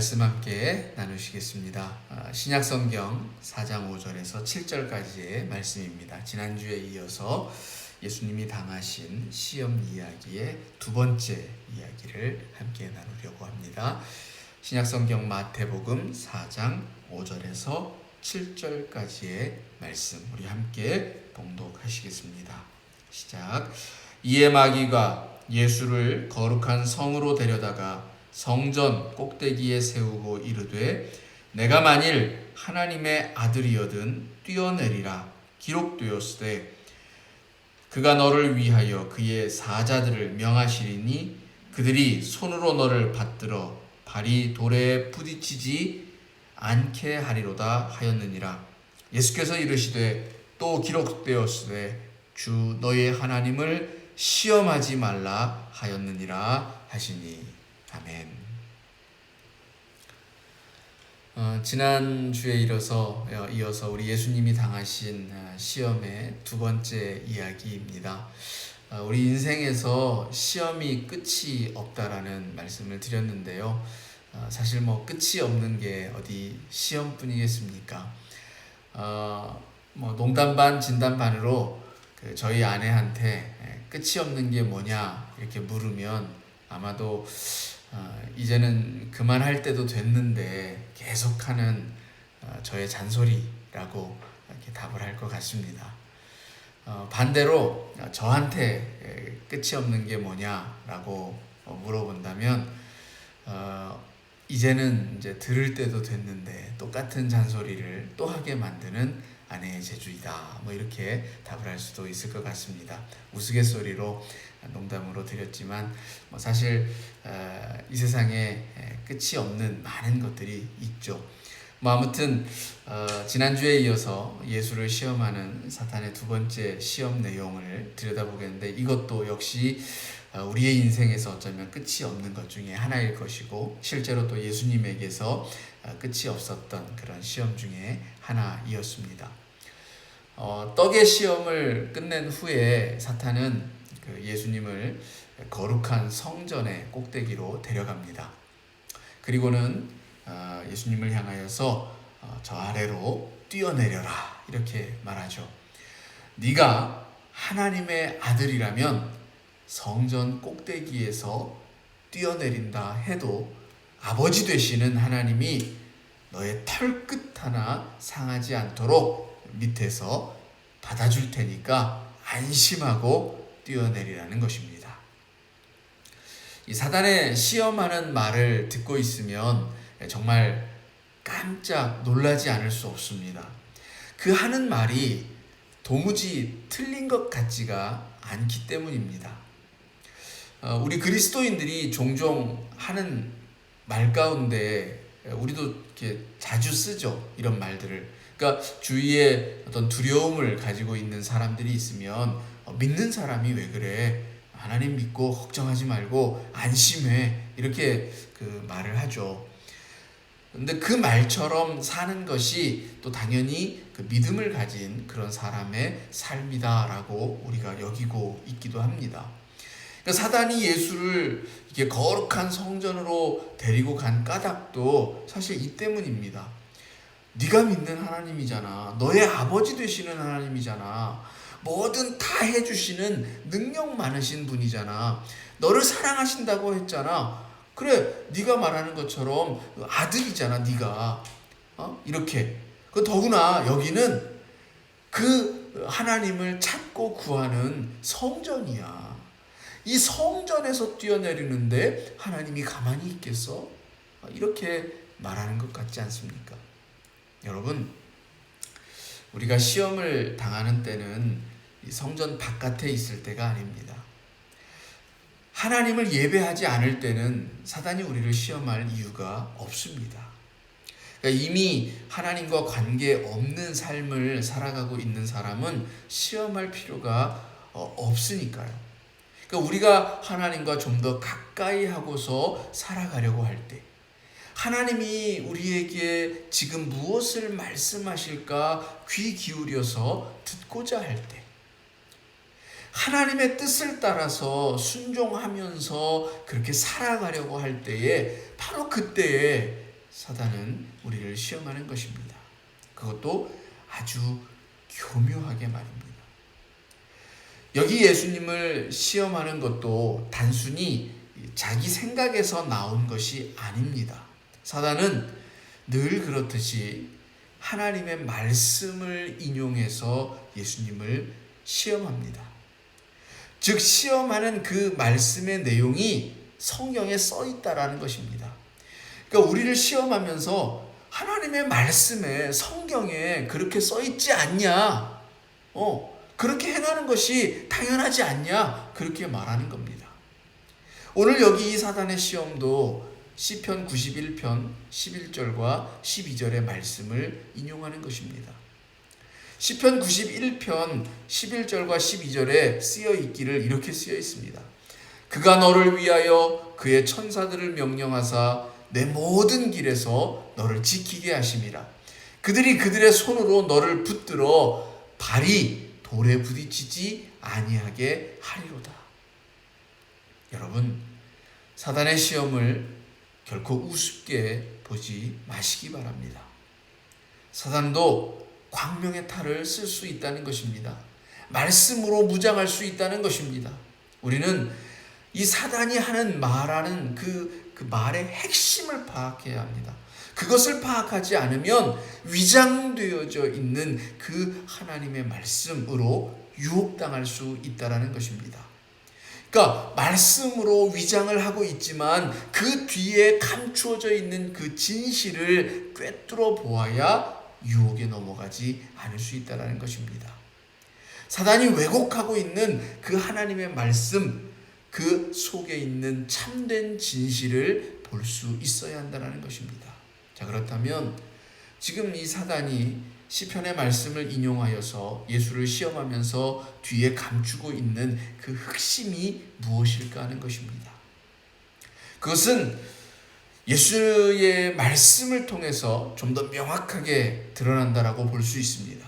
말씀 함께 나누시겠습니다. 신약성경 4장 5절에서 7절까지의 말씀입니다. 지난주에 이어서 예수님이 당하신 시험 이야기의 두 번째 이야기를 함께 나누려고 합니다. 신약성경 마태복음 4장 5절에서 7절까지의 말씀 우리 함께 봉독하시겠습니다. 시작. 이에 마귀가 예수를 거룩한 성으로 데려다가 성전 꼭대기에 세우고 이르되 내가 만일 하나님의 아들이거든 뛰어내리라 기록되었으되 그가 너를 위하여 그의 사자들을 명하시리니 그들이 손으로 너를 받들어 발이 돌에 부딪히지 않게 하리로다 하였느니라. 예수께서 이르시되 또 기록되었으되 주 너의 하나님을 시험하지 말라 하였느니라 하시니. 아멘. 지난주에 이어서 우리 예수님이 당하신 시험의 두 번째 이야기입니다. 우리 인생에서 시험이 끝이 없다라는 말씀을 드렸는데요. 사실 끝이 없는 게 어디 시험뿐이겠습니까? 농담 반 진담 반으로 저희 아내한테 끝이 없는 게 뭐냐 이렇게 물으면 아마도 이제는 그만할 때도 됐는데 계속하는 저의 잔소리라고 이렇게 답을 할 것 같습니다. 반대로 저한테 끝이 없는 게 뭐냐라고 물어본다면 이제는 이제 들을 때도 됐는데 똑같은 잔소리를 또 하게 만드는 아내의 재주이다. 이렇게 답을 할 수도 있을 것 같습니다. 우스갯소리로 농담으로 드렸지만 사실 이 세상에 끝이 없는 많은 것들이 있죠. 아무튼 지난주에 이어서 예수를 시험하는 사탄의 두 번째 시험 내용을 들여다보겠는데 이것도 역시 우리의 인생에서 어쩌면 끝이 없는 것 중에 하나일 것이고 실제로 또 예수님에게서 끝이 없었던 그런 시험 중에 하나이었습니다. 떡의 시험을 끝낸 후에 사탄은 예수님을 거룩한 성전의 꼭대기로 데려갑니다. 그리고는 예수님을 향하여서 저 아래로 뛰어내려라 이렇게 말하죠. 네가 하나님의 아들이라면 성전 꼭대기에서 뛰어내린다 해도 아버지 되시는 하나님이 너의 털끝 하나 상하지 않도록 밑에서 받아줄 테니까 안심하고 뛰어내리라는 것입니다. 이 사단의 시험하는 말을 듣고 있으면 정말 깜짝 놀라지 않을 수 없습니다. 그 하는 말이 도무지 틀린 것 같지가 않기 때문입니다. 우리 그리스도인들이 종종 하는 말 가운데 우리도 이렇게 자주 쓰죠. 이런 말들을. 그러니까 주위에 어떤 두려움을 가지고 있는 사람들이 있으면 믿는 사람이 왜 그래? 하나님 믿고 걱정하지 말고 안심해. 이렇게 말을 하죠. 근데 그 말처럼 사는 것이 또 당연히 믿음을 가진 그런 사람의 삶이다라고 우리가 여기고 있기도 합니다. 그러니까 사단이 예수를 이렇게 거룩한 성전으로 데리고 간 까닭도 사실 이 때문입니다. 네가 믿는 하나님이잖아. 너의 아버지 되시는 하나님이잖아. 뭐든 다 해주시는 능력 많으신 분이잖아. 너를 사랑하신다고 했잖아. 그래, 네가 말하는 것처럼 아들이잖아, 네가. 이렇게. 더구나 여기는 그 하나님을 찾고 구하는 성전이야. 이 성전에서 뛰어내리는데 하나님이 가만히 있겠어? 이렇게 말하는 것 같지 않습니까? 여러분, 우리가 시험을 당하는 때는 이 성전 바깥에 있을 때가 아닙니다. 하나님을 예배하지 않을 때는 사단이 우리를 시험할 이유가 없습니다. 그러니까 이미 하나님과 관계없는 삶을 살아가고 있는 사람은 시험할 필요가 없으니까요. 그러니까 우리가 하나님과 좀 더 가까이 하고서 살아가려고 할 때, 하나님이 우리에게 지금 무엇을 말씀하실까 귀 기울여서 듣고자 할 때, 하나님의 뜻을 따라서 순종하면서 그렇게 살아가려고 할 때에 바로 그때에 사단은 우리를 시험하는 것입니다. 그것도 아주 교묘하게 말입니다. 여기 예수님을 시험하는 것도 단순히 자기 생각에서 나온 것이 아닙니다. 사단은 늘 그렇듯이 하나님의 말씀을 인용해서 예수님을 시험합니다. 즉 시험하는 그 말씀의 내용이 성경에 써 있다라는 것입니다. 그러니까 우리를 시험하면서 하나님의 말씀에 성경에 그렇게 써 있지 않냐? 그렇게 행하는 것이 당연하지 않냐? 그렇게 말하는 겁니다. 오늘 여기 이 사단의 시험도 시편 91편 11절과 12절의 말씀을 인용하는 것입니다. 시편 91편 11절과 12절에 쓰여 있기를 이렇게 쓰여 있습니다. 그가 너를 위하여 그의 천사들을 명령하사 내 모든 길에서 너를 지키게 하심이라. 그들이 그들의 손으로 너를 붙들어 발이 돌에 부딪히지 아니하게 하리로다. 여러분, 사단의 시험을 결코 우습게 보지 마시기 바랍니다. 사단도 광명의 탈을 쓸 수 있다는 것입니다. 말씀으로 무장할 수 있다는 것입니다. 우리는 이 사단이 말하는 그 말의 핵심을 파악해야 합니다. 그것을 파악하지 않으면 위장되어져 있는 그 하나님의 말씀으로 유혹당할 수 있다는 것입니다. 그러니까 말씀으로 위장을 하고 있지만 그 뒤에 감추어져 있는 그 진실을 꿰뚫어 보아야 유혹에 넘어가지 않을 수 있다는 것입니다. 사단이 왜곡하고 있는 그 하나님의 말씀, 그 속에 있는 참된 진실을 볼 수 있어야 한다는 것입니다. 자, 그렇다면 지금 이 사단이 시편의 말씀을 인용하여서 예수를 시험하면서 뒤에 감추고 있는 그 핵심이 무엇일까 하는 것입니다. 그것은 예수의 말씀을 통해서 좀 더 명확하게 드러난다라고 볼 수 있습니다.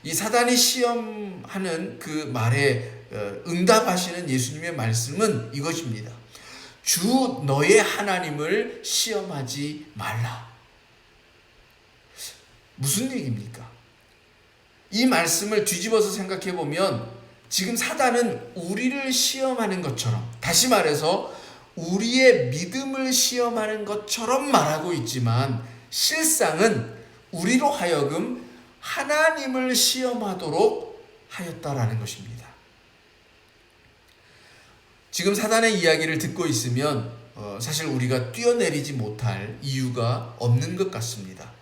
이 사단이 시험하는 그 말에 응답하시는 예수님의 말씀은 이것입니다. 주 너의 하나님을 시험하지 말라. 무슨 얘기입니까? 이 말씀을 뒤집어서 생각해 보면 지금 사단은 우리를 시험하는 것처럼, 다시 말해서 우리의 믿음을 시험하는 것처럼 말하고 있지만 실상은 우리로 하여금 하나님을 시험하도록 하였다라는 것입니다. 지금 사단의 이야기를 듣고 있으면 사실 우리가 뛰어내리지 못할 이유가 없는 것 같습니다.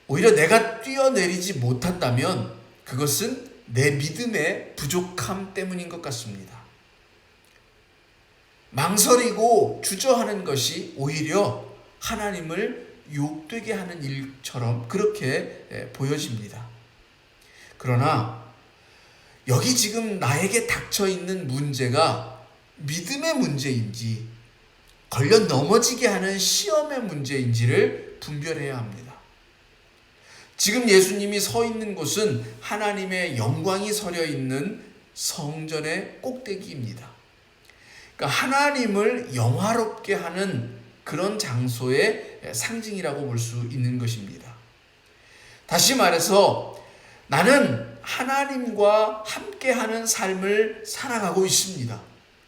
오히려 내가 뛰어내리지 못한다면 그것은 내 믿음의 부족함 때문인 것 같습니다. 망설이고 주저하는 것이 오히려 하나님을 욕되게 하는 일처럼 그렇게 보여집니다. 그러나 여기 지금 나에게 닥쳐 있는 문제가 믿음의 문제인지 걸려 넘어지게 하는 시험의 문제인지를 분별해야 합니다. 지금 예수님이 서 있는 곳은 하나님의 영광이 서려 있는 성전의 꼭대기입니다. 그러니까 하나님을 영화롭게 하는 그런 장소의 상징이라고 볼 수 있는 것입니다. 다시 말해서 나는 하나님과 함께하는 삶을 살아가고 있습니다.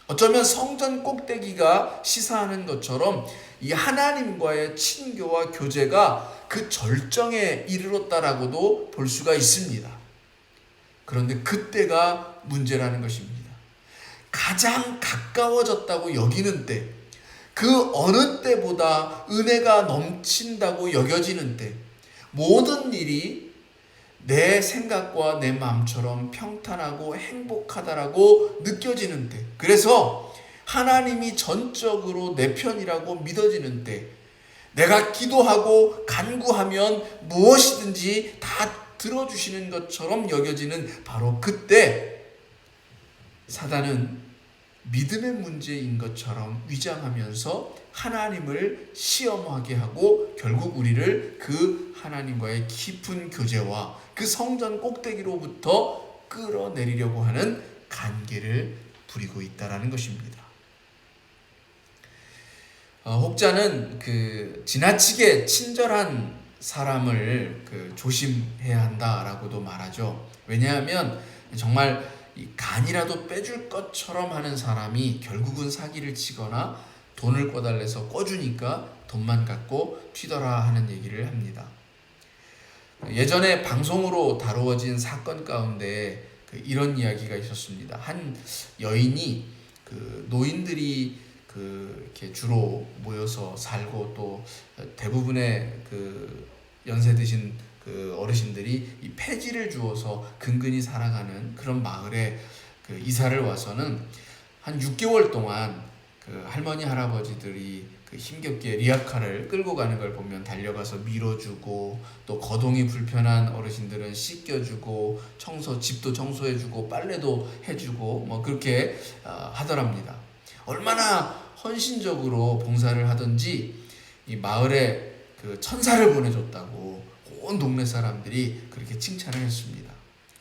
어쩌면 성전 꼭대기가 시사하는 것처럼 이 하나님과의 친교와 교제가 그 절정에 이르렀다라고도 볼 수가 있습니다. 그런데 그때가 문제라는 것입니다. 가장 가까워졌다고 여기는 때, 그 어느 때보다 은혜가 넘친다고 여겨지는 때, 모든 일이 내 생각과 내 마음처럼 평탄하고 행복하다라고 느껴지는 때, 그래서 하나님이 전적으로 내 편이라고 믿어지는 때, 내가 기도하고 간구하면 무엇이든지 다 들어주시는 것처럼 여겨지는 바로 그때 사단은 믿음의 문제인 것처럼 위장하면서 하나님을 시험하게 하고 결국 우리를 그 하나님과의 깊은 교제와 그 성전 꼭대기로부터 끌어내리려고 하는 간계를 부리고 있다는 것입니다. 혹자는 그 지나치게 친절한 사람을 조심해야 한다라고도 말하죠. 왜냐하면 정말 이 간이라도 빼줄 것처럼 하는 사람이 결국은 사기를 치거나 돈을 꿔달래서 꿔주니까 돈만 갖고 튀더라 하는 얘기를 합니다. 예전에 방송으로 다루어진 사건 가운데 이런 이야기가 있었습니다. 한 여인이 노인들이 이렇게 주로 모여서 살고 또 대부분의 연세 드신 어르신들이 이 폐지를 주어서 근근히 살아가는 그런 마을에 이사를 와서는 한 6개월 동안 할머니 할아버지들이 힘겹게 리아카를 끌고 가는 걸 보면 달려가서 밀어주고 또 거동이 불편한 어르신들은 씻겨주고 집도 청소해주고 빨래도 해주고 뭐 그렇게 하더랍니다. 얼마나 헌신적으로 봉사를 하던지 이 마을에 천사를 보내줬다고 온 동네 사람들이 그렇게 칭찬을 했습니다.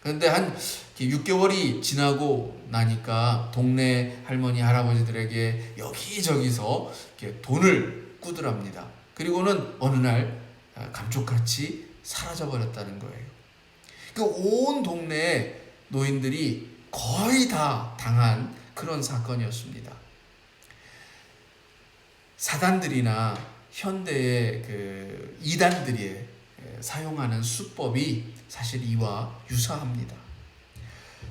그런데 한 6개월이 지나고 나니까 동네 할머니 할아버지들에게 여기저기서 이렇게 돈을 꾸더랍니다. 그리고는 어느 날 감쪽같이 사라져버렸다는 거예요. 온 동네 노인들이 거의 다 당한 그런 사건이었습니다. 사단들이나 현대의 이단들이 사용하는 수법이 사실 이와 유사합니다.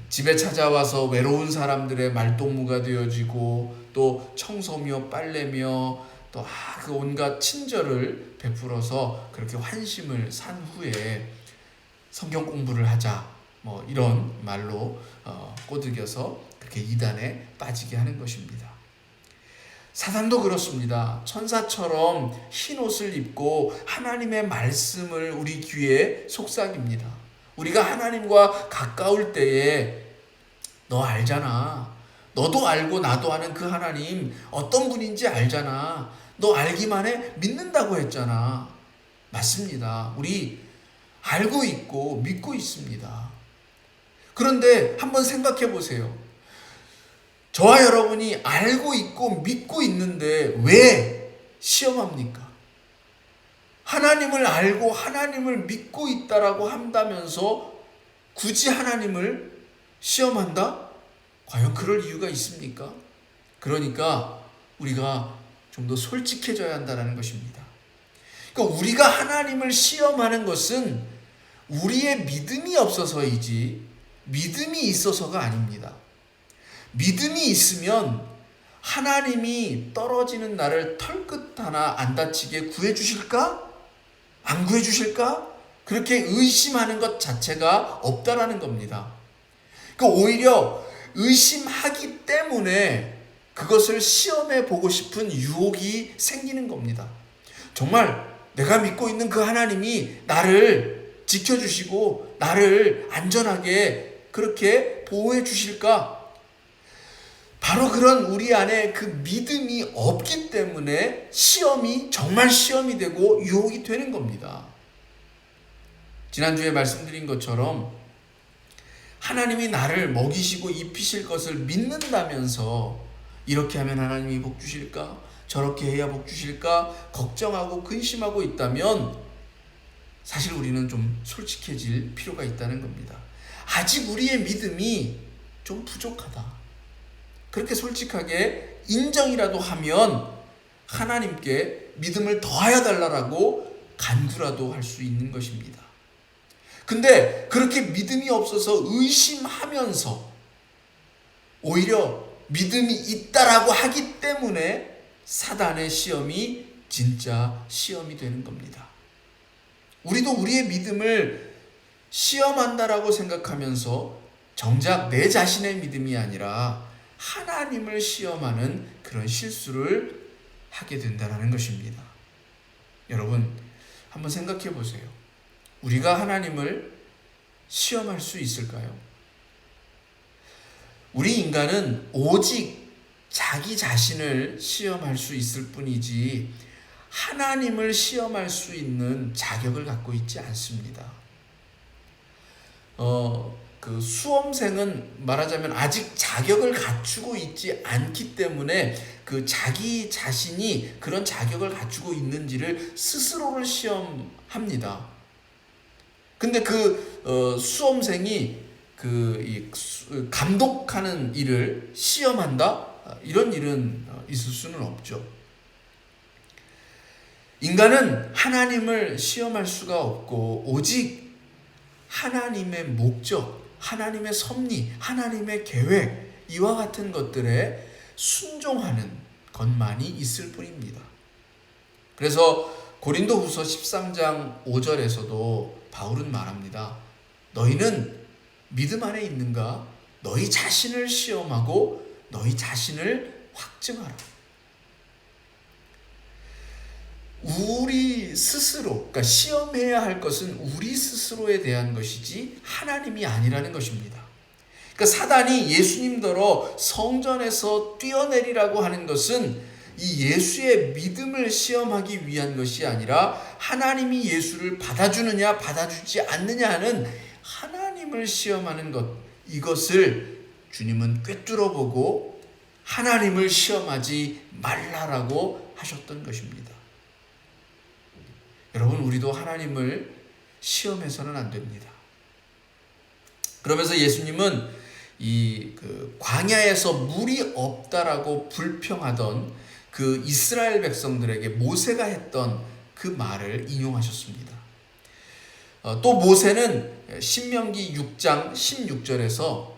집에 찾아와서 외로운 사람들의 말동무가 되어지고 또 청소며 빨래며 또 온갖 친절을 베풀어서 그렇게 환심을 산 후에 성경 공부를 하자 뭐 이런 말로 꼬드겨서 그렇게 이단에 빠지게 하는 것입니다. 사단도 그렇습니다. 천사처럼 흰 옷을 입고 하나님의 말씀을 우리 귀에 속삭입니다. 우리가 하나님과 가까울 때에 너 알잖아. 너도 알고 나도 아는 그 하나님 어떤 분인지 알잖아. 너 알기만 해 믿는다고 했잖아. 맞습니다. 우리 알고 있고 믿고 있습니다. 그런데 한번 생각해 보세요. 저와 여러분이 알고 있고 믿고 있는데 왜 시험합니까? 하나님을 알고 하나님을 믿고 있다라고 한다면서 굳이 하나님을 시험한다? 과연 그럴 이유가 있습니까? 그러니까 우리가 좀 더 솔직해져야 한다는 것입니다. 그러니까 우리가 하나님을 시험하는 것은 우리의 믿음이 없어서이지 믿음이 있어서가 아닙니다. 믿음이 있으면 하나님이 떨어지는 나를 털끝 하나 안 다치게 구해주실까? 안 구해주실까? 그렇게 의심하는 것 자체가 없다라는 겁니다. 그러니까 오히려 의심하기 때문에 그것을 시험해 보고 싶은 유혹이 생기는 겁니다. 정말 내가 믿고 있는 그 하나님이 나를 지켜주시고 나를 안전하게 그렇게 보호해 주실까? 바로 그런 우리 안에 그 믿음이 없기 때문에 시험이 정말 시험이 되고 유혹이 되는 겁니다. 지난주에 말씀드린 것처럼 하나님이 나를 먹이시고 입히실 것을 믿는다면서 이렇게 하면 하나님이 복 주실까? 저렇게 해야 복 주실까? 걱정하고 근심하고 있다면 사실 우리는 좀 솔직해질 필요가 있다는 겁니다. 아직 우리의 믿음이 좀 부족하다. 그렇게 솔직하게 인정이라도 하면 하나님께 믿음을 더하여 달라고 간구라도 할 수 있는 것입니다. 근데 그렇게 믿음이 없어서 의심하면서 오히려 믿음이 있다라고 하기 때문에 사단의 시험이 진짜 시험이 되는 겁니다. 우리도 우리의 믿음을 시험한다라고 생각하면서 정작 내 자신의 믿음이 아니라 하나님을 시험하는 그런 실수를 하게 된다는 것입니다. 여러분, 한번 생각해 보세요. 우리가 하나님을 시험할 수 있을까요? 우리 인간은 오직 자기 자신을 시험할 수 있을 뿐이지 하나님을 시험할 수 있는 자격을 갖고 있지 않습니다. 수험생은 말하자면 아직 자격을 갖추고 있지 않기 때문에 그 자기 자신이 그런 자격을 갖추고 있는지를 스스로를 시험합니다. 근데 수험생이 감독하는 일을 시험한다? 이런 일은 있을 수는 없죠. 인간은 하나님을 시험할 수가 없고 오직 하나님의 목적, 하나님의 섭리, 하나님의 계획 이와 같은 것들에 순종하는 것만이 있을 뿐입니다. 그래서 고린도후서 13장 5절에서도 바울은 말합니다. 너희는 믿음 안에 있는가? 너희 자신을 시험하고 너희 자신을 확증하라. 우리 스스로, 그러니까 시험해야 할 것은 우리 스스로에 대한 것이지 하나님이 아니라는 것입니다. 그러니까 사단이 예수님더러 성전에서 뛰어내리라고 하는 것은 이 예수의 믿음을 시험하기 위한 것이 아니라 하나님이 예수를 받아주느냐 받아주지 않느냐 하는 하나님을 시험하는 것, 이것을 주님은 꿰뚫어 보고 하나님을 시험하지 말라라고 하셨던 것입니다. 여러분, 우리도 하나님을 시험해서는 안 됩니다. 그러면서 예수님은 광야에서 물이 없다라고 불평하던 그 이스라엘 백성들에게 모세가 했던 그 말을 인용하셨습니다. 또 모세는 신명기 6장 16절에서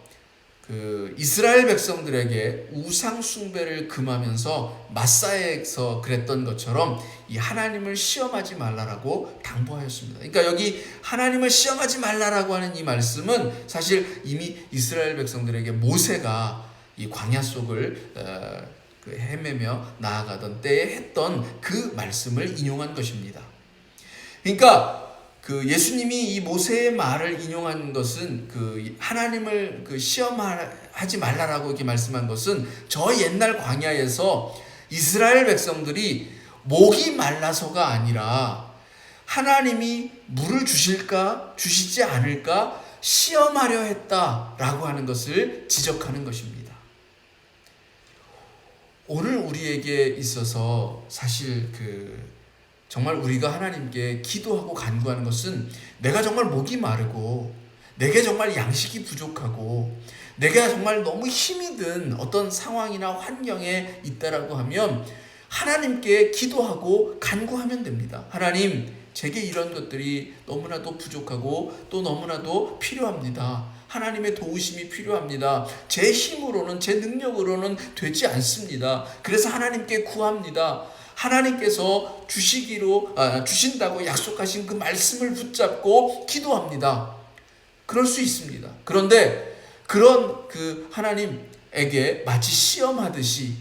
그 이스라엘 백성들에게 우상 숭배를 금하면서 마사에서 그랬던 것처럼 이 하나님을 시험하지 말라라고 당부하였습니다. 그러니까 여기 하나님을 시험하지 말라라고 하는 이 말씀은 사실 이미 이스라엘 백성들에게 모세가 이 광야 속을 헤매며 나아가던 때에 했던 그 말씀을 인용한 것입니다. 그러니까 예수님이 이 모세의 말을 인용한 것은 하나님을 시험하지 말라라고 이렇게 말씀한 것은 저 옛날 광야에서 이스라엘 백성들이 목이 말라서가 아니라 하나님이 물을 주실까 주시지 않을까 시험하려 했다라고 하는 것을 지적하는 것입니다. 오늘 우리에게 있어서 사실 정말 우리가 하나님께 기도하고 간구하는 것은 내가 정말 목이 마르고 내게 정말 양식이 부족하고 내가 정말 너무 힘이 든 어떤 상황이나 환경에 있다라고 하면 하나님께 기도하고 간구하면 됩니다. 하나님, 제게 이런 것들이 너무나도 부족하고 또 너무나도 필요합니다. 하나님의 도우심이 필요합니다. 제 힘으로는, 제 능력으로는 되지 않습니다. 그래서 하나님께 구합니다. 하나님께서 주신다고 약속하신 그 말씀을 붙잡고 기도합니다. 그럴 수 있습니다. 그런데 그런 하나님에게 마치 시험하듯이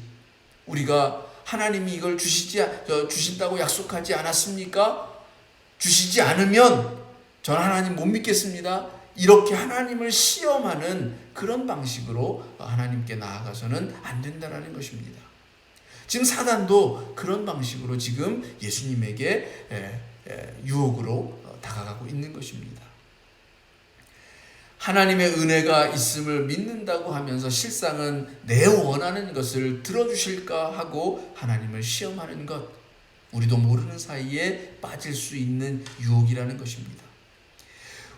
우리가 하나님이 이걸 주신다고 약속하지 않았습니까? 주시지 않으면 전 하나님 못 믿겠습니다. 이렇게 하나님을 시험하는 그런 방식으로 하나님께 나아가서는 안 된다는 것입니다. 지금 사단도 그런 방식으로 지금 예수님에게 유혹으로 다가가고 있는 것입니다. 하나님의 은혜가 있음을 믿는다고 하면서 실상은 내 원하는 것을 들어주실까 하고 하나님을 시험하는 것, 우리도 모르는 사이에 빠질 수 있는 유혹이라는 것입니다.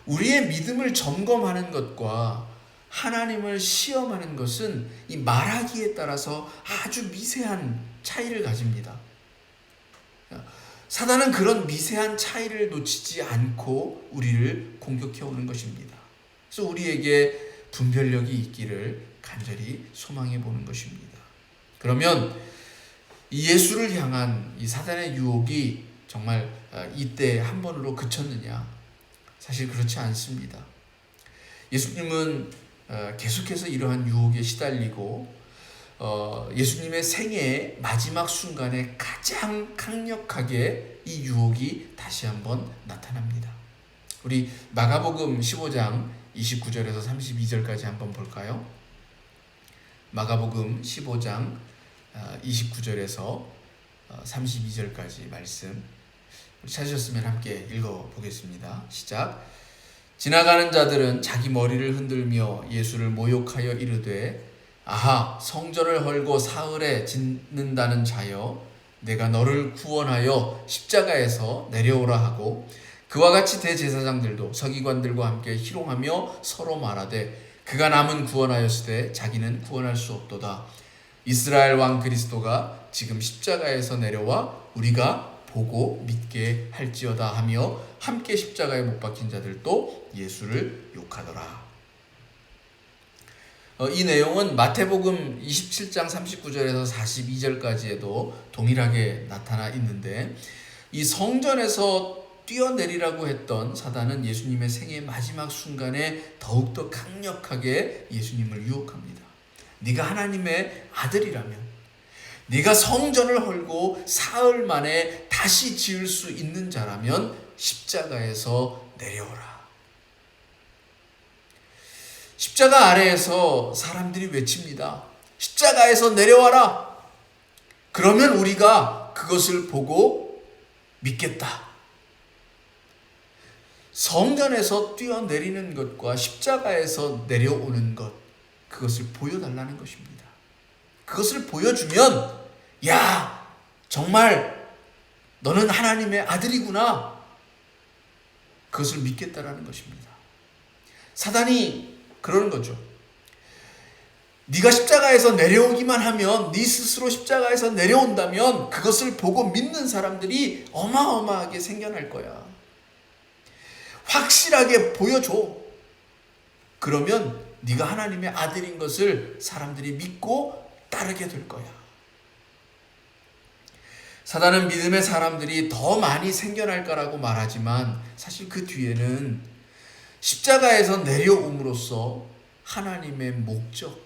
우리의 믿음을 점검하는 것과 하나님을 시험하는 것은 이 말하기에 따라서 아주 미세한 차이를 가집니다. 사단은 그런 미세한 차이를 놓치지 않고 우리를 공격해 오는 것입니다. 그래서 우리에게 분별력이 있기를 간절히 소망해 보는 것입니다. 그러면 이 예수를 향한 이 사단의 유혹이 정말 이때 한 번으로 그쳤느냐? 사실 그렇지 않습니다. 예수님은 계속해서 이러한 유혹에 시달리고 예수님의 생애의 마지막 순간에 가장 강력하게 이 유혹이 다시 한번 나타납니다. 우리 마가복음 15장 29절에서 32절까지 한번 볼까요? 마가복음 15장 29절에서 32절까지 말씀 찾으셨으면 함께 읽어보겠습니다. 시작. 지나가는 자들은 자기 머리를 흔들며 예수를 모욕하여 이르되 아하, 성전을 헐고 사흘에 짓는다는 자여, 내가 너를 구원하여 십자가에서 내려오라 하고, 그와 같이 대제사장들도 서기관들과 함께 희롱하며 서로 말하되, 그가 남은 구원하였으되 자기는 구원할 수 없도다. 이스라엘 왕 그리스도가 지금 십자가에서 내려와 우리가 보고 믿게 할지어다 하며 함께 십자가에 못 박힌 자들도 예수를 욕하더라. 이 내용은 마태복음 27장 39절에서 42절까지에도 동일하게 나타나 있는데, 이 성전에서 뛰어내리라고 했던 사단은 예수님의 생애 마지막 순간에 더욱더 강력하게 예수님을 유혹합니다. 네가 하나님의 아들이라면, 네가 성전을 헐고 사흘 만에 다시 지을 수 있는 자라면 십자가에서 내려오라. 십자가 아래에서 사람들이 외칩니다. 십자가에서 내려와라. 그러면 우리가 그것을 보고 믿겠다. 성전에서 뛰어내리는 것과 십자가에서 내려오는 것, 그것을 보여달라는 것입니다. 그것을 보여주면, 야, 정말 너는 하나님의 아들이구나. 그것을 믿겠다라는 것입니다. 사단이 그러는 거죠. 네가 십자가에서 내려오기만 하면, 네 스스로 십자가에서 내려온다면 그것을 보고 믿는 사람들이 어마어마하게 생겨날 거야. 확실하게 보여줘. 그러면 네가 하나님의 아들인 것을 사람들이 믿고 따르게 될 거야. 사단은 믿음의 사람들이 더 많이 생겨날 거라고 말하지만, 사실 그 뒤에는 십자가에서 내려옴으로써 하나님의 목적,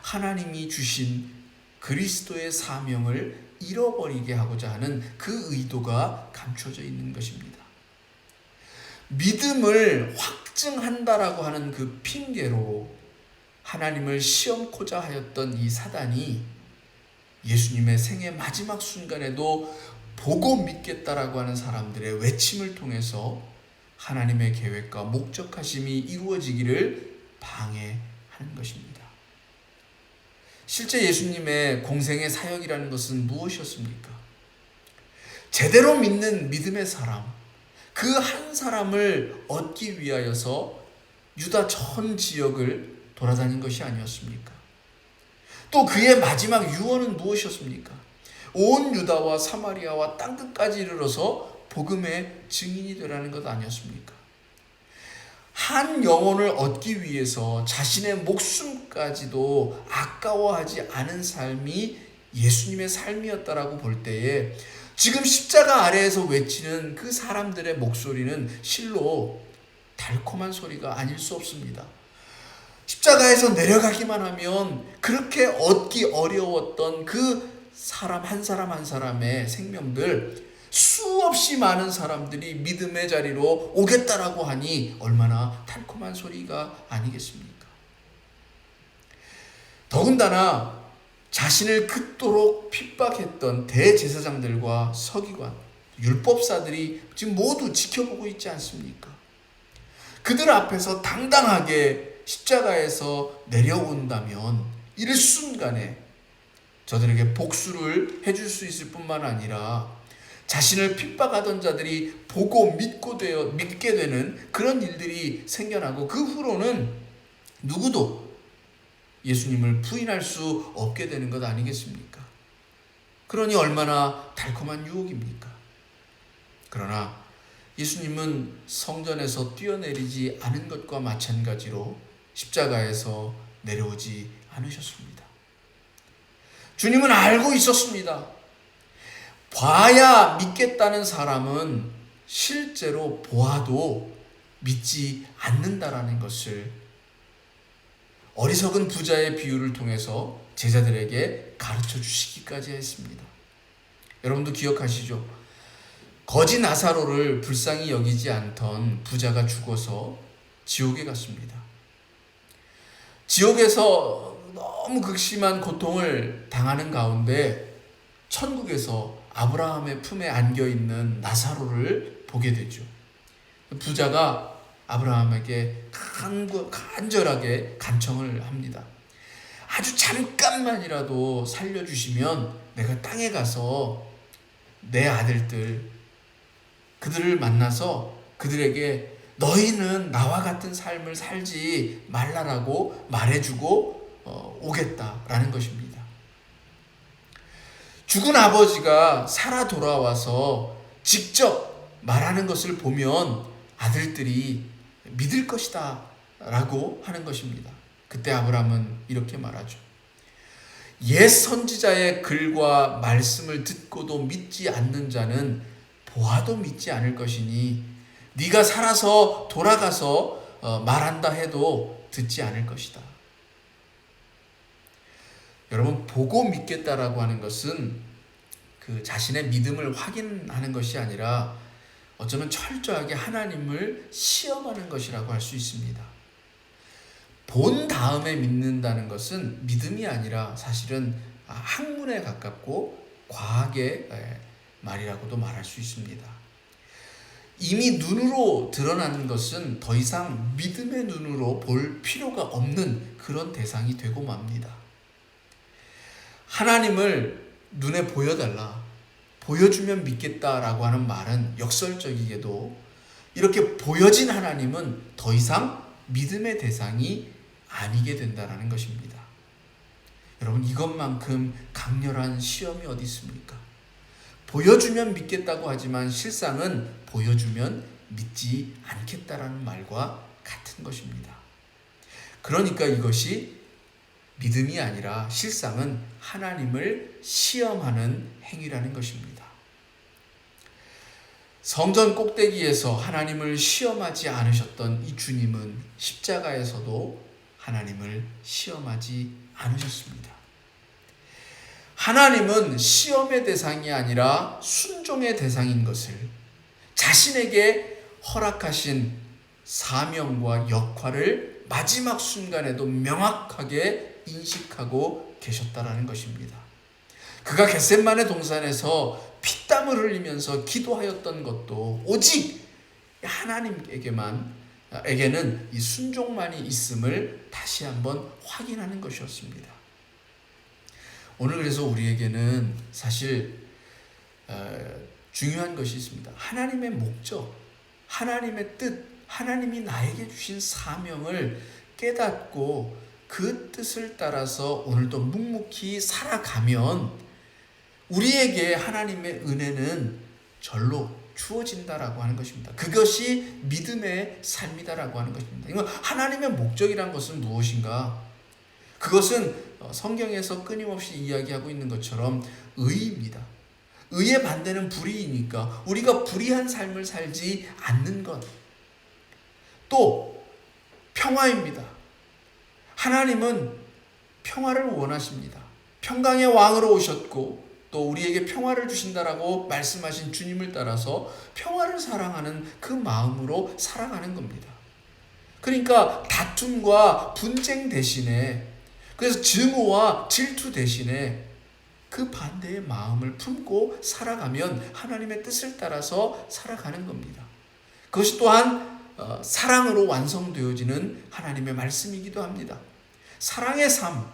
하나님이 주신 그리스도의 사명을 잃어버리게 하고자 하는 그 의도가 감춰져 있는 것입니다. 믿음을 확증한다라고 하는 그 핑계로 하나님을 시험코자 하였던 이 사단이 예수님의 생애 마지막 순간에도 보고 믿겠다라고 하는 사람들의 외침을 통해서 하나님의 계획과 목적하심이 이루어지기를 방해하는 것입니다. 실제 예수님의 공생의 사역이라는 것은 무엇이었습니까? 제대로 믿는 믿음의 사람, 그 한 사람을 얻기 위하여서 유다 전 지역을 돌아다닌 것이 아니었습니까? 또 그의 마지막 유언은 무엇이었습니까? 온 유다와 사마리아와 땅끝까지 이르러서 복음의 증인이 되라는 것 아니었습니까? 한 영혼을 얻기 위해서 자신의 목숨까지도 아까워하지 않은 삶이 예수님의 삶이었다라고 볼 때에, 지금 십자가 아래에서 외치는 그 사람들의 목소리는 실로 달콤한 소리가 아닐 수 없습니다. 십자가에서 내려가기만 하면 그렇게 얻기 어려웠던 그 사람 한 사람의 생명들, 수없이 많은 사람들이 믿음의 자리로 오겠다라고 하니 얼마나 달콤한 소리가 아니겠습니까? 더군다나 자신을 그토록 핍박했던 대제사장들과 서기관, 율법사들이 지금 모두 지켜보고 있지 않습니까? 그들 앞에서 당당하게 십자가에서 내려온다면 일순간에 저들에게 복수를 해줄 수 있을 뿐만 아니라 자신을 핍박하던 자들이 보고 믿게 되는 그런 일들이 생겨나고, 그 후로는 누구도 예수님을 부인할 수 없게 되는 것 아니겠습니까? 그러니 얼마나 달콤한 유혹입니까? 그러나 예수님은 성전에서 뛰어내리지 않은 것과 마찬가지로 십자가에서 내려오지 않으셨습니다. 주님은 알고 있었습니다. 봐야 믿겠다는 사람은 실제로 보아도 믿지 않는다라는 것을 어리석은 부자의 비유를 통해서 제자들에게 가르쳐 주시기까지 했습니다. 여러분도 기억하시죠? 거지 나사로를 불쌍히 여기지 않던 부자가 죽어서 지옥에 갔습니다. 지옥에서 너무 극심한 고통을 당하는 가운데 천국에서 아브라함의 품에 안겨있는 나사로를 보게 되죠. 부자가 아브라함에게 간절하게 간청을 합니다. 아주 잠깐만이라도 살려주시면 내가 땅에 가서 내 아들들, 그들을 만나서 그들에게 너희는 나와 같은 삶을 살지 말라라고 말해주고 오겠다라는 것입니다. 죽은 아버지가 살아 돌아와서 직접 말하는 것을 보면 아들들이 믿을 것이다 라고 하는 것입니다. 그때 아브라함은 이렇게 말하죠. 옛 선지자의 글과 말씀을 듣고도 믿지 않는 자는 보아도 믿지 않을 것이니 네가 살아서 돌아가서 말한다 해도 듣지 않을 것이다. 여러분, 보고 믿겠다라고 하는 것은 그 자신의 믿음을 확인하는 것이 아니라 어쩌면 철저하게 하나님을 시험하는 것이라고 할 수 있습니다. 본 다음에 믿는다는 것은 믿음이 아니라 사실은 학문에 가깝고 과학의 말이라고도 말할 수 있습니다. 이미 눈으로 드러나는 것은 더 이상 믿음의 눈으로 볼 필요가 없는 그런 대상이 되고 맙니다. 하나님을 눈에 보여달라, 보여주면 믿겠다라고 하는 말은 역설적이게도 이렇게 보여진 하나님은 더 이상 믿음의 대상이 아니게 된다는 것입니다. 여러분, 이것만큼 강렬한 시험이 어디 있습니까? 보여주면 믿겠다고 하지만 실상은 보여주면 믿지 않겠다라는 말과 같은 것입니다. 그러니까 이것이 믿음이 아니라 실상은 하나님을 시험하는 행위라는 것입니다. 성전 꼭대기에서 하나님을 시험하지 않으셨던 이 주님은 십자가에서도 하나님을 시험하지 않으셨습니다. 하나님은 시험의 대상이 아니라 순종의 대상인 것을 자신에게 허락하신 사명과 역할을 마지막 순간에도 명확하게 인식하고 계셨다라는 것입니다. 그가 겟세마네 동산에서 피땀을 흘리면서 기도하였던 것도 오직 하나님에게는 이 순종만이 있음을 다시 한번 확인하는 것이었습니다. 오늘 그래서 우리에게는 사실 중요한 것이 있습니다. 하나님의 목적, 하나님의 뜻, 하나님이 나에게 주신 사명을 깨닫고 그 뜻을 따라서 오늘도 묵묵히 살아가면 우리에게 하나님의 은혜는 절로 주어진다라고 하는 것입니다. 그것이 믿음의 삶이다라고 하는 것입니다. 하나님의 목적이란 것은 무엇인가? 그것은 성경에서 끊임없이 이야기하고 있는 것처럼 의입니다. 의의 반대는 불의이니까 우리가 불의한 삶을 살지 않는 것. 또 평화입니다. 하나님은 평화를 원하십니다. 평강의 왕으로 오셨고 또 우리에게 평화를 주신다라고 말씀하신 주님을 따라서 평화를 사랑하는 그 마음으로 살아가는 겁니다. 그러니까 다툼과 분쟁 대신에, 그래서 증오와 질투 대신에 그 반대의 마음을 품고 살아가면 하나님의 뜻을 따라서 살아가는 겁니다. 그것이 또한 사랑으로 완성되어지는 하나님의 말씀이기도 합니다. 사랑의 삶,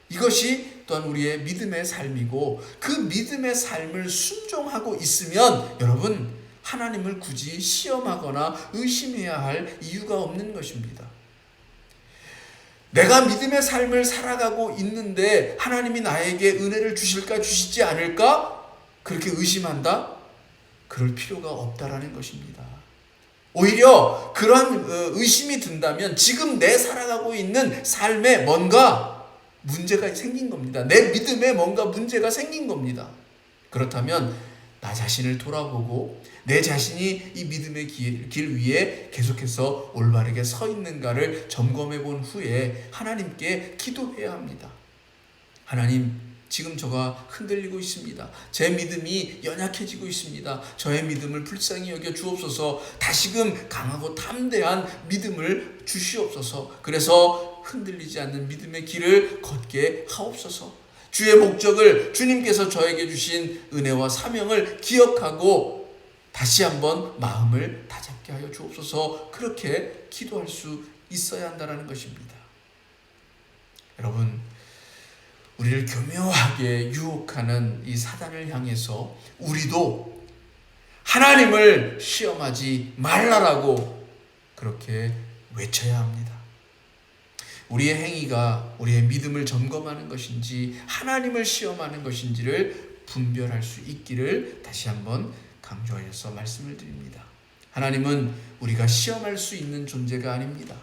이것이 또한 우리의 믿음의 삶이고 그 믿음의 삶을 순종하고 있으면 여러분, 하나님을 굳이 시험하거나 의심해야 할 이유가 없는 것입니다. 내가 믿음의 삶을 살아가고 있는데 하나님이 나에게 은혜를 주실까 주시지 않을까? 그렇게 의심한다? 그럴 필요가 없다라는 것입니다. 오히려 그런 의심이 든다면 지금 내 살아가고 있는 삶에 뭔가 문제가 생긴 겁니다. 내 믿음에 뭔가 문제가 생긴 겁니다. 그렇다면 나 자신을 돌아보고 내 자신이 이 믿음의 길 위에 계속해서 올바르게 서 있는가를 점검해 본 후에 하나님께 기도해야 합니다. 하나님, 지금 저가 흔들리고 있습니다. 제 믿음이 연약해지고 있습니다. 저의 믿음을 불쌍히 여겨 주옵소서. 다시금 강하고 담대한 믿음을 주시옵소서. 그래서 흔들리지 않는 믿음의 길을 걷게 하옵소서. 주의 목적을, 주님께서 저에게 주신 은혜와 사명을 기억하고 다시 한번 마음을 다잡게 하여 주옵소서. 그렇게 기도할 수 있어야 한다는 것입니다. 여러분, 우리를 교묘하게 유혹하는 이 사단을 향해서 우리도 하나님을 시험하지 말라라고 그렇게 외쳐야 합니다. 우리의 행위가 우리의 믿음을 점검하는 것인지 하나님을 시험하는 것인지를 분별할 수 있기를 다시 한번 강조하여서 말씀을 드립니다. 하나님은 우리가 시험할 수 있는 존재가 아닙니다.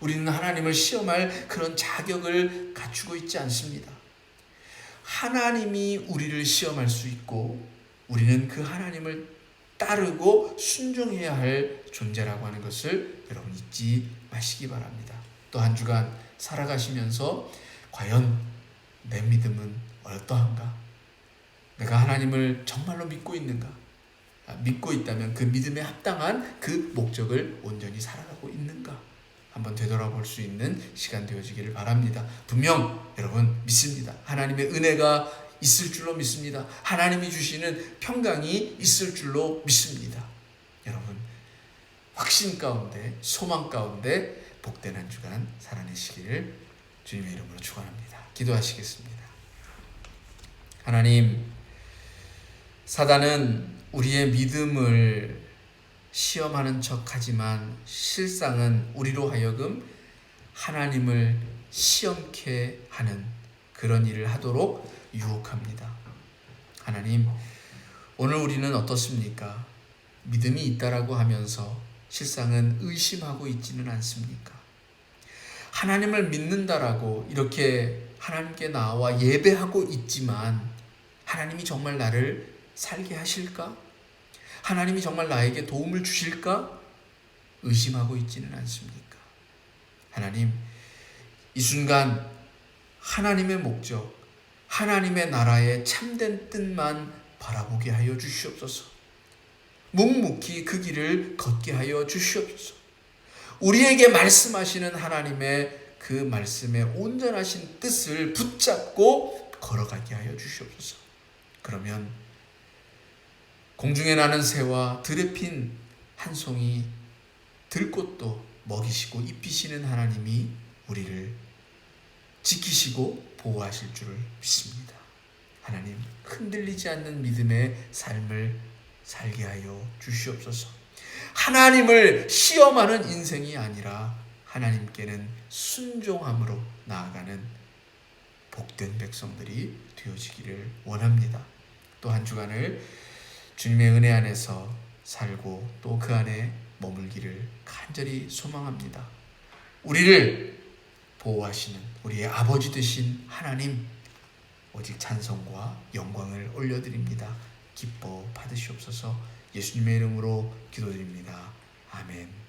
우리는 하나님을 시험할 그런 자격을 갖추고 있지 않습니다. 하나님이 우리를 시험할 수 있고 우리는 그 하나님을 따르고 순종해야 할 존재라고 하는 것을 여러분 잊지 마시기 바랍니다. 또 한 주간 살아가시면서 과연 내 믿음은 어떠한가? 내가 하나님을 정말로 믿고 있는가? 믿고 있다면 그 믿음에 합당한 그 목적을 온전히 살아가고 있는가? 한번 되돌아볼 수 있는 시간 되어지기를 바랍니다. 분명 여러분 믿습니다. 하나님의 은혜가 있을 줄로 믿습니다. 하나님이 주시는 평강이 있을 줄로 믿습니다. 여러분 확신 가운데 소망 가운데 복된 한 주간 살아내시기를 주님의 이름으로 축원합니다. 기도하시겠습니다. 하나님, 사단은 우리의 믿음을 시험하는 척하지만 실상은 우리로 하여금 하나님을 시험케 하는 그런 일을 하도록 유혹합니다. 하나님, 오늘 우리는 어떻습니까? 믿음이 있다라고 하면서 실상은 의심하고 있지는 않습니까? 하나님을 믿는다라고 이렇게 하나님께 나와 예배하고 있지만 하나님이 정말 나를 살게 하실까? 하나님이 정말 나에게 도움을 주실까? 의심하고 있지는 않습니까? 하나님, 이 순간 하나님의 목적, 하나님의 나라의 참된 뜻만 바라보게 하여 주시옵소서. 묵묵히 그 길을 걷게 하여 주시옵소서. 우리에게 말씀하시는 하나님의 그 말씀의 온전하신 뜻을 붙잡고 걸어가게 하여 주시옵소서. 그러면 공중에 나는 새와 들에 핀 한 송이 들꽃도 먹이시고 입히시는 하나님이 우리를 지키시고 보호하실 줄을 믿습니다. 하나님, 흔들리지 않는 믿음의 삶을 살게 하여 주시옵소서. 하나님을 시험하는 인생이 아니라 하나님께는 순종함으로 나아가는 복된 백성들이 되어지기를 원합니다. 또 한 주간을 주님의 은혜 안에서 살고 또 그 안에 머물기를 간절히 소망합니다. 우리를 보호하시는 우리의 아버지 되신 하나님, 오직 찬송과 영광을 올려드립니다. 기뻐 받으시옵소서. 예수님의 이름으로 기도드립니다. 아멘.